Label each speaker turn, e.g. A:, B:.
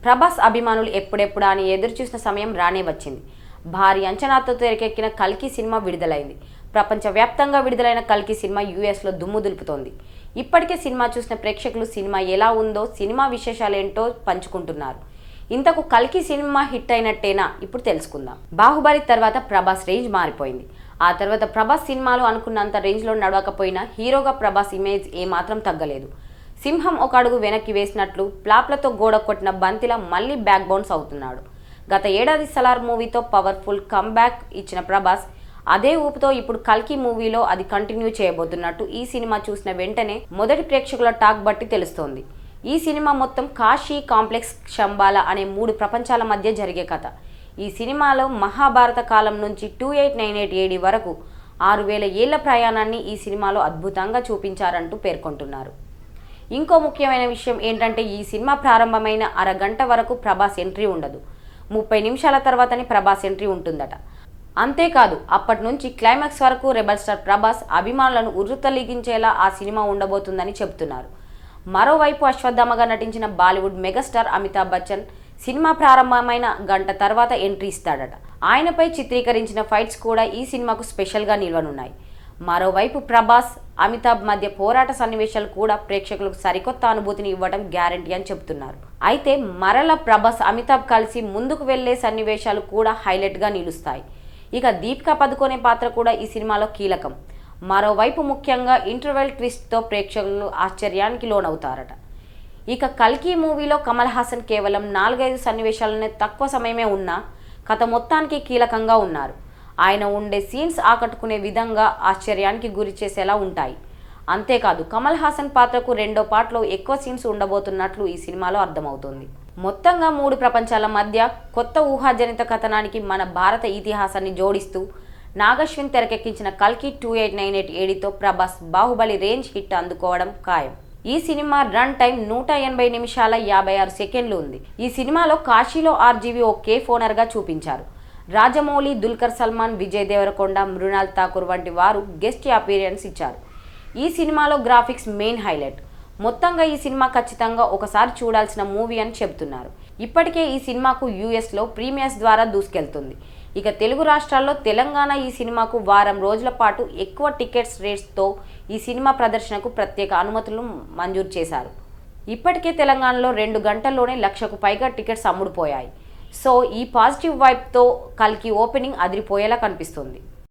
A: ప్రభాస్ అభిమానులు ఎప్పుడెప్పుడా అని ఎదురుచూసిన సమయం రానే వచ్చింది. భారీ అంచనాతో తెరకెక్కిన కల్కి సినిమా విడుదలైంది. ప్రపంచవ్యాప్తంగా విడుదలైన కల్కి సినిమా యూఎస్లో దుమ్ము దులుపుతోంది. ఇప్పటికే సినిమా చూసిన ప్రేక్షకులు సినిమా ఎలా ఉందో, సినిమా విశేషాలేంటో పంచుకుంటున్నారు. ఇంతకు కల్కి సినిమా హిట్ అయినట్టేనా? ఇప్పుడు తెలుసుకుందాం. బాహుబలి తర్వాత ప్రభాస్ రేంజ్ మారిపోయింది. ఆ తర్వాత ప్రభాస్ సినిమాలు అనుకున్నంత రేంజ్లో నడవకపోయినా హీరోగా ప్రభాస్ ఇమేజ్ ఏమాత్రం తగ్గలేదు. సింహం ఒక అడుగు వెనక్కి వేసినట్లు ప్లాప్లతో గోడ కొట్టిన బంతిలా మళ్ళీ బ్యాక్ బౌన్స్ అవుతున్నాడు. గత ఏడాది సలార్ మూవీతో పవర్ఫుల్ కమ్బ్యాక్ ఇచ్చిన ప్రభాస్ అదే ఊపుతో ఇప్పుడు కల్కి మూవీలో అది కంటిన్యూ చేయబోతున్నట్టు ఈ సినిమా చూసిన వెంటనే మొదటి ప్రేక్షకుల టాక్ బట్టి తెలుస్తోంది. ఈ సినిమా మొత్తం కాశీ, కాంప్లెక్స్, శంబాల అనే 3 ప్రపంచాల మధ్య జరిగే కథ. ఈ సినిమాలో మహాభారత కాలం నుంచి 2898 AD వరకు 6000 ఏళ్ల ప్రయాణాన్ని ఈ సినిమాలో అద్భుతంగా చూపించారంటూ పేర్కొంటున్నారు. ఇంకో ముఖ్యమైన విషయం ఏంటంటే ఈ సినిమా ప్రారంభమైన అరగంట వరకు ప్రభాస్ ఎంట్రీ ఉండదు. 30 నిమిషాల తర్వాతనే ప్రభాస్ ఎంట్రీ ఉంటుందట. అంతేకాదు అప్పటి నుంచి క్లైమాక్స్ వరకు రెబల్ స్టార్ ప్రభాస్ అభిమానులను ఉర్రూతలూగించేలా ఆ సినిమా ఉండబోతుందని చెబుతున్నారు. మరోవైపు అశ్వత్థామగా నటించిన బాలీవుడ్ మెగాస్టార్ అమితాబ్ బచ్చన్ సినిమా ప్రారంభమైన గంట తర్వాత ఎంట్రీ ఇస్తాడట. ఆయనపై చిత్రీకరించిన ఫైట్స్ కూడా ఈ సినిమాకు స్పెషల్గా నిల్వనున్నాయి. మరోవైపు ప్రభాస్, అమితాబ్ మధ్య పోరాట సన్నివేశాలు కూడా ప్రేక్షకులకు సరికొత్త అనుభూతిని ఇవ్వడం గ్యారంటీ అని చెబుతున్నారు. అయితే మరల ప్రభాస్, అమితాబ్ కలిసి ముందుకు వెళ్లే సన్నివేశాలు కూడా హైలైట్గా నిలుస్తాయి. ఇక దీపికా పదుకొనే పాత్ర కూడా ఈ సినిమాలో కీలకం. మరోవైపు ముఖ్యంగా ఇంటర్వెల్ ట్విస్ట్తో ప్రేక్షకులు ఆశ్చర్యానికి లోనవుతారట. ఇక కల్కి మూవీలో కమల్ హాసన్ కేవలం 4-5 సన్నివేశాలనే తక్కువ సమయమే ఉన్నా కథ మొత్తానికి కీలకంగా ఉన్నారు. ఆయన ఉండే సీన్స్ ఆకట్టుకునే విధంగా ఆశ్చర్యానికి గురి చేసేలా ఉంటాయి. అంతేకాదు కమల్ హాసన్ పాత్రకు రెండో పార్ట్లో ఎక్కువ సీన్స్ ఉండబోతున్నట్లు ఈ సినిమాలో అర్థమవుతోంది. మొత్తంగా 3 ప్రపంచాల మధ్య కొత్త ఊహాజనిత కథనానికి మన భారత ఇతిహాసాన్ని జోడిస్తూ నాగశ్విన్ తెరకెక్కించిన కల్కి 2898 ADతో ప్రభాస్ బాహుబలి రేంజ్ హిట్ అందుకోవడం ఖాయం. ఈ సినిమా రన్ టైం 180 నిమిషాల 56 సెకండ్లు ఉంది. ఈ సినిమాలో కాశీలో ఆర్జీవి ఓ కేఫ్ ఓనర్గా చూపించారు. రాజమౌళి, దుల్కర్ సల్మాన్, విజయ్ దేవరకొండ, మృణాల్ ఠాకూర్ వంటి వారు గెస్ట్ అపీరియన్స్ ఇచ్చారు. ఈ సినిమాలో గ్రాఫిక్స్ మెయిన్ హైలైట్. మొత్తంగా ఈ సినిమా ఖచ్చితంగా ఒకసారి చూడాల్సిన మూవీ అని చెబుతున్నారు. ఇప్పటికే ఈ సినిమాకు యూఎస్లో ప్రీమియర్స్ ద్వారా దూసుకెళ్తుంది. ఇక తెలుగు రాష్ట్రాల్లో తెలంగాణ ఈ సినిమాకు వారం రోజుల పాటు ఎక్కువ టికెట్స్ రేట్స్తో ఈ సినిమా ప్రదర్శనకు ప్రత్యేక అనుమతులు మంజూరు చేశారు. ఇప్పటికే తెలంగాణలో 2 గంటల్లోనే 1,00,000కు పైగా టికెట్స్ అమ్ముడుపోయాయి. సో ఈ పాజిటివ్ వైబ్తో కల్కి ఓపెనింగ్ అదిరిపోయేలా కనిపిస్తుంది.